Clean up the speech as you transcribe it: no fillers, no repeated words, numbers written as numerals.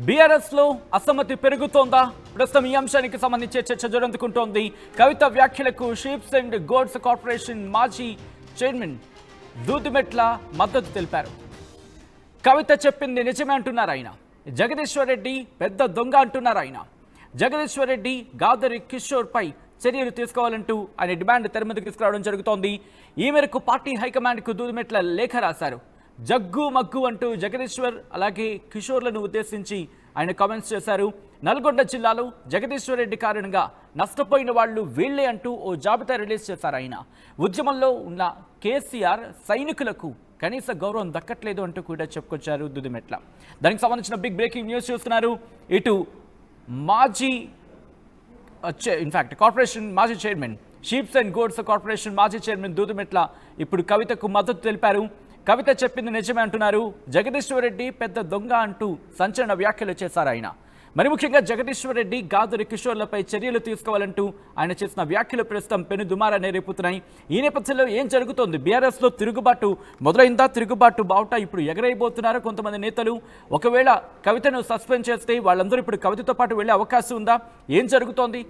BRS లో అసమ్మతి పెరుగుతోందా? ప్రస్తుతం ఈ అంశానికి సంబంధించి చర్చ జరుగుతుంటోంది. కవిత వ్యాఖ్యలకు షీప్స్ అండ్ గోడ్స్ కార్పొరేషన్ మాజీ చైర్మన్ దూదిమెట్ల మద్దతు తెలిపారు. కవిత చెప్పింది నిజమే అంటున్నారు ఆయన. జగదీశ్వర్ రెడ్డి పెద్ద దొంగ అంటున్నారు ఆయన. జగదీశ్వర్ రెడ్డి గాదరి కిషోర్ పై చర్యలు తీసుకోవాలంటూ ఆయన డిమాండ్ తెర మీదకు తీసుకురావడం జరుగుతోంది. ఈ మేరకు పార్టీ హైకమాండ్కు దూదిమెట్ల లేఖ రాశారు. జగ్గు మగ్గు అంటూ జగదీశ్వర్ అలాగే కిషోర్లను ఉద్దేశించి ఆయన కామెంట్స్ చేశారు. నల్గొండ జిల్లాలో జగదీశ్వర్ రెడ్డి కారణంగా నష్టపోయిన వాళ్ళు వీళ్లే అంటూ ఓ జాబితా రిలీజ్ చేశారు ఆయన. ఉద్యమంలో ఉన్న కేసీఆర్ సైనికులకు కనీస గౌరవం దక్కట్లేదు అంటూ కూడా చెప్పుకొచ్చారు దూదిమెట్ల. దానికి సంబంధించిన బిగ్ బ్రేకింగ్ న్యూస్ చూస్తున్నారు. ఇటు మాజీ ఇన్ఫాక్ట్ కార్పొరేషన్ మాజీ చైర్మన్ షీప్స్ అండ్ గోడ్స్ కార్పొరేషన్ మాజీ చైర్మన్ దూదిమెట్ల ఇప్పుడు కవితకు మద్దతు తెలిపారు. కవిత చెప్పింది నిజమే అంటున్నారు. జగదీశ్వర్ రెడ్డి పెద్ద దొంగ అంటూ సంచలన వ్యాఖ్యలు చేశారు ఆయన. మరి ముఖ్యంగా జగదీశ్వర్ రెడ్డి గాదరి కిషోర్లపై చర్యలు తీసుకోవాలంటూ ఆయన చేసిన వ్యాఖ్యలు ప్రస్తుతం పెను దుమారాన్ని రేపుతున్నాయి. ఈ నేపథ్యంలో ఏం జరుగుతోంది? బీఆర్ఎస్లో తిరుగుబాటు మొదలైందా? తిరుగుబాటు బావుట ఇప్పుడు ఎగరైపోతున్నారు కొంతమంది నేతలు. ఒకవేళ కవితను సస్పెండ్ చేస్తే వాళ్ళందరూ ఇప్పుడు కవితతో పాటు వెళ్లే అవకాశం ఉందా? ఏం జరుగుతోంది?